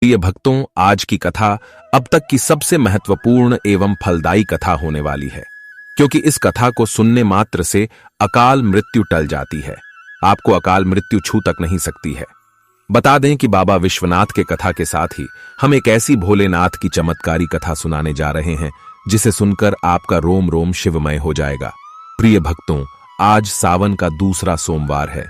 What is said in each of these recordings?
प्रिय भक्तों, आज की कथा अब तक की सबसे महत्वपूर्ण एवं फलदायी कथा होने वाली है, क्योंकि इस कथा को सुनने मात्र से अकाल मृत्यु टल जाती है। आपको अकाल मृत्यु छू तक नहीं सकती है। बता दें कि बाबा विश्वनाथ के कथा के साथ ही हम एक ऐसी भोलेनाथ की चमत्कारी कथा सुनाने जा रहे हैं जिसे सुनकर आपका रोम रोम शिवमय हो जाएगा। प्रिय भक्तों, आज सावन का दूसरा सोमवार है।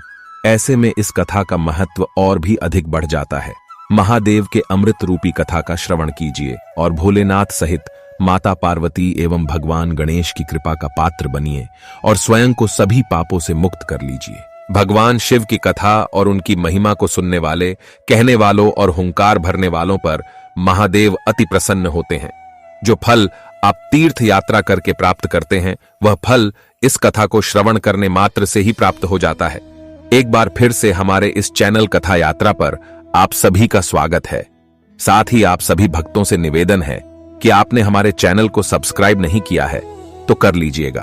ऐसे में इस कथा का महत्व और भी अधिक बढ़ जाता है। महादेव के अमृत रूपी कथा का श्रवण कीजिए और भोलेनाथ सहित माता पार्वती एवं भगवान गणेश की कृपा का पात्र बनिए और स्वयं को सभी पापों से मुक्त कर लीजिए। भगवान शिव की कथा और उनकी महिमा को सुनने वाले, कहने वालों और हुंकार भरने वालों पर महादेव अति प्रसन्न होते हैं। जो फल आप तीर्थ यात्रा करके प्राप्त करते हैं, वह फल इस कथा को श्रवण करने मात्र से ही प्राप्त हो जाता है। एक बार फिर से हमारे इस चैनल कथा यात्रा पर आप सभी का स्वागत है। साथ ही आप सभी भक्तों से निवेदन है कि आपने हमारे चैनल को सब्सक्राइब नहीं किया है तो कर लीजिएगा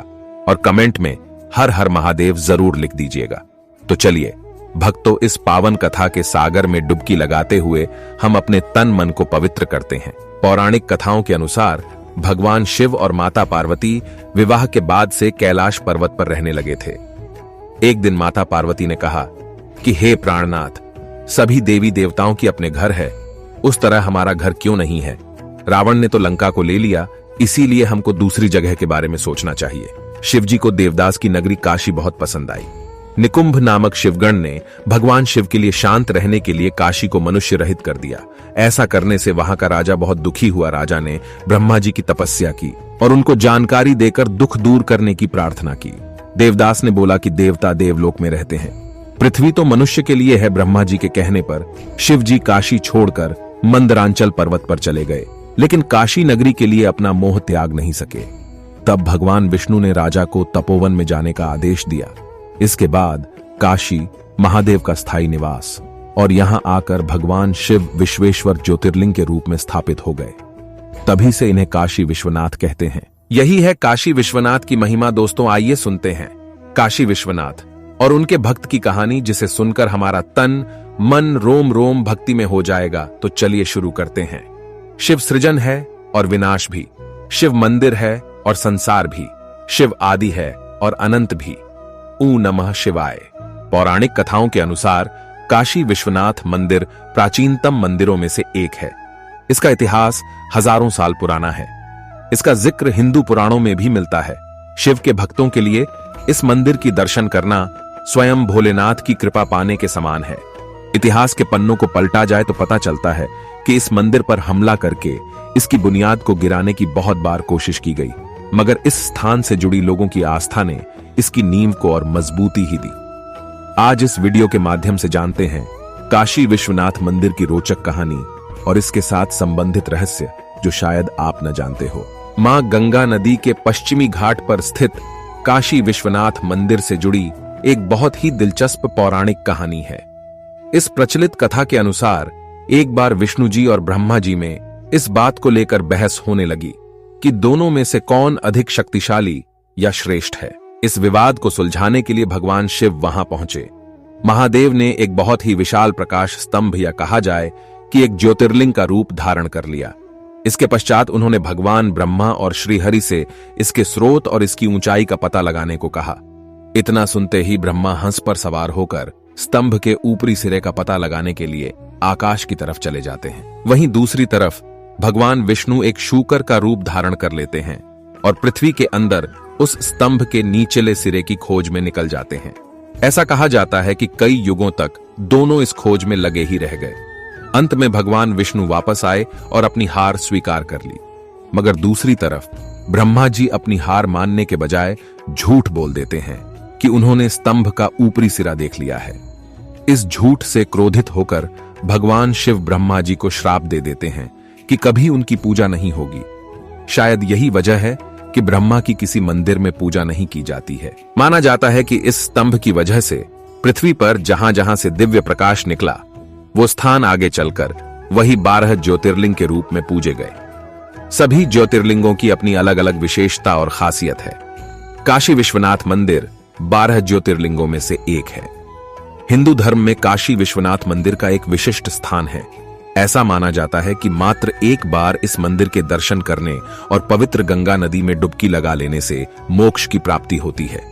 और कमेंट में हर हर महादेव जरूर लिख दीजिएगा। तो चलिए भक्तों, इस पावन कथा के सागर में डुबकी लगाते हुए हम अपने तन मन को पवित्र करते हैं। पौराणिक कथाओं के अनुसार भगवान शिव और माता पार्वती विवाह के बाद से कैलाश पर्वत पर रहने लगे थे। एक दिन माता पार्वती ने कहा कि हे प्राणनाथ, सभी देवी देवताओं की अपने घर है, उस तरह हमारा घर क्यों नहीं है? रावण ने तो लंका को ले लिया, इसीलिए हमको दूसरी जगह के बारे में सोचना चाहिए। शिवजी को देवदास की नगरी काशी बहुत पसंद आई। निकुंभ नामक शिवगण ने भगवान शिव के लिए शांत रहने के लिए काशी को मनुष्य रहित कर दिया। ऐसा करने से वहां का राजा बहुत दुखी हुआ। राजा ने ब्रह्मा जी की तपस्या की और उनको जानकारी देकर दुख दूर करने की प्रार्थना की। देवदास ने बोला कि देवता देवलोक में रहते हैं, पृथ्वी तो मनुष्य के लिए है। ब्रह्मा जी के कहने पर शिव जी काशी छोड़कर मंदरांचल पर्वत पर चले गए, लेकिन काशी नगरी के लिए अपना मोह त्याग नहीं सके। तब भगवान विष्णु ने राजा को तपोवन में जाने का आदेश दिया। इसके बाद काशी महादेव का स्थायी निवास और यहां आकर भगवान शिव विश्वेश्वर ज्योतिर्लिंग के रूप में स्थापित हो गए। तभी से इन्हें काशी विश्वनाथ कहते हैं। यही है काशी विश्वनाथ की महिमा। दोस्तों, आइए सुनते हैं काशी विश्वनाथ और उनके भक्त की कहानी, जिसे सुनकर हमारा तन मन रोम रोम भक्ति में हो जाएगा। तो चलिए शुरू करते हैं। शिव सृजन है और विनाश भी, शिव मंदिर है और संसार भी, शिव आदि है और अनंत भी। ऊ नमः शिवाय। पौराणिक कथाओं के अनुसार काशी विश्वनाथ मंदिर प्राचीनतम मंदिरों में से एक है। इसका इतिहास हजारों साल पुराना है। इसका जिक्र हिंदू पुराणों में भी मिलता है। शिव के भक्तों के लिए इस मंदिर की दर्शन करना स्वयं भोलेनाथ की कृपा पाने के समान है। इतिहास के पन्नों को पलटा जाए तो पता चलता है कि इस मंदिर पर हमला करके इसकी बुनियाद को गिराने की बहुत बार कोशिश की गई, मगर इस स्थान से जुड़ी लोगों की आस्था ने इसकी नींव को और मजबूती ही दी। आज इस वीडियो के माध्यम से जानते हैं काशी विश्वनाथ मंदिर की रोचक कहानी और इसके साथ संबंधित रहस्य जो शायद आप न जानते हो। मां गंगा नदी के पश्चिमी घाट पर स्थित काशी विश्वनाथ मंदिर से जुड़ी एक बहुत ही दिलचस्प पौराणिक कहानी है। इस प्रचलित कथा के अनुसार एक बार विष्णु जी और ब्रह्मा जी में इस बात को लेकर बहस होने लगी कि दोनों में से कौन अधिक शक्तिशाली या श्रेष्ठ है। इस विवाद को सुलझाने के लिए भगवान शिव वहां पहुंचे। महादेव ने एक बहुत ही विशाल प्रकाश स्तंभ या कहा जाए कि एक ज्योतिर्लिंग का रूप धारण कर लिया। इसके पश्चात उन्होंने भगवान ब्रह्मा और श्रीहरि से इसके स्रोत और इसकी ऊंचाई का पता लगाने को कहा। इतना सुनते ही ब्रह्मा हंस पर सवार होकर स्तंभ के ऊपरी सिरे का पता लगाने के लिए आकाश की तरफ चले जाते हैं। वहीं दूसरी तरफ भगवान विष्णु एक शूकर का रूप धारण कर लेते हैं और पृथ्वी के अंदर उस स्तंभ के नीचले सिरे की खोज में निकल जाते हैं। ऐसा कहा जाता है कि कई युगों तक दोनों इस खोज में लगे ही रह गए। अंत में भगवान विष्णु वापस आए और अपनी हार स्वीकार कर ली, मगर दूसरी तरफ ब्रह्मा जी अपनी हार मानने के बजाय झूठ बोल देते हैं कि उन्होंने स्तंभ का ऊपरी सिरा देख लिया है। इस झूठ से क्रोधित होकर भगवान शिव ब्रह्मा जी को श्राप दे देते हैं कि कभी उनकी पूजा नहीं होगी। शायद यही वजह है कि ब्रह्मा की किसी मंदिर में पूजा नहीं की जाती है। माना जाता है कि इस स्तंभ की वजह से पृथ्वी पर जहां जहां से दिव्य प्रकाश निकला, वो स्थान आगे चलकर वही 12 ज्योतिर्लिंग के रूप में पूजे गए। सभी ज्योतिर्लिंगों की अपनी अलग अलग विशेषता और खासियत है। काशी विश्वनाथ मंदिर 12 ज्योतिर्लिंगों में से एक है। हिंदू धर्म में काशी विश्वनाथ मंदिर का एक विशिष्ट स्थान है। ऐसा माना जाता है कि मात्र एक बार इस मंदिर के दर्शन करने और पवित्र गंगा नदी में डुबकी लगा लेने से मोक्ष की प्राप्ति होती है।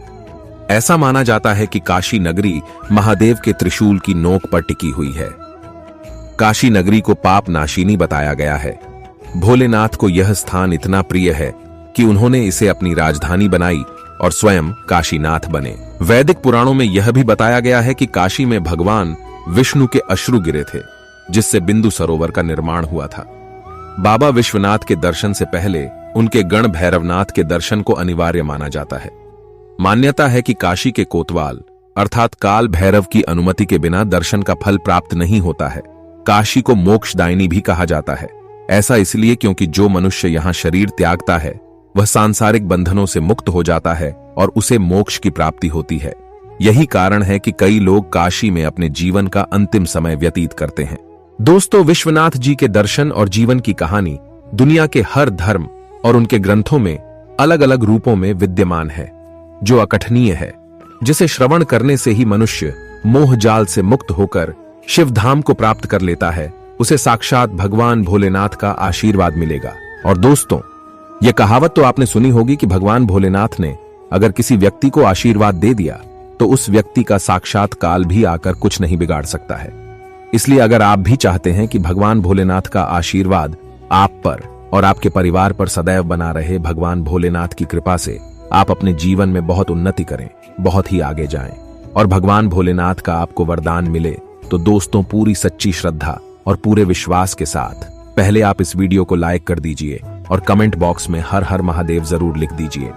ऐसा माना जाता है कि काशी नगरी महादेव के त्रिशूल की नोक पर टिकी हुई है। काशी नगरी को पाप नाशिनी बताया गया है। भोलेनाथ को यह स्थान इतना प्रिय है कि उन्होंने इसे अपनी राजधानी बनाई और स्वयं काशीनाथ बने। वैदिक पुराणों में यह भी बताया गया है कि काशी में भगवान विष्णु के अश्रु गिरे थे, जिससे बिंदु सरोवर का निर्माण हुआ था। बाबा विश्वनाथ के दर्शन से पहले उनके गण भैरवनाथ के दर्शन को अनिवार्य माना जाता है। मान्यता है कि काशी के कोतवाल अर्थात काल भैरव की अनुमति के बिना दर्शन का फल प्राप्त नहीं होता है। काशी को मोक्षदायिनी भी कहा जाता है। ऐसा इसलिए क्योंकि जो मनुष्य यहाँ शरीर त्यागता है वह सांसारिक बंधनों से मुक्त हो जाता है और उसे मोक्ष की प्राप्ति होती है। यही कारण है कि कई लोग काशी में अपने जीवन का अंतिम समय व्यतीत करते हैं। दोस्तों, विश्वनाथ जी के दर्शन और जीवन की कहानी दुनिया के हर धर्म और उनके ग्रंथों में अलग अलग रूपों में विद्यमान है, जो अकथनीय है, जिसे श्रवण करने से ही मनुष्य मोह जाल से मुक्त होकर शिव धाम को प्राप्त कर लेता है। उसे साक्षात भगवान भोलेनाथ का आशीर्वाद मिलेगा। और दोस्तों, यह कहावत तो आपने सुनी होगी कि भगवान भोलेनाथ ने अगर किसी व्यक्ति को आशीर्वाद दे दिया तो उस व्यक्ति का साक्षात काल भी आकर कुछ नहीं बिगाड़ सकता है। इसलिए अगर आप भी चाहते हैं कि भगवान भोलेनाथ का आशीर्वाद आप पर और आपके परिवार पर सदैव बना रहे, भगवान भोलेनाथ की कृपा से आप अपने जीवन में बहुत उन्नति करें, बहुत ही आगे जाएं और भगवान भोलेनाथ का आपको वरदान मिले, तो दोस्तों, पूरी सच्ची श्रद्धा और पूरे विश्वास के साथ पहले आप इस वीडियो को लाइक कर दीजिए और कमेंट बॉक्स में हर हर महादेव जरूर लिख दीजिए।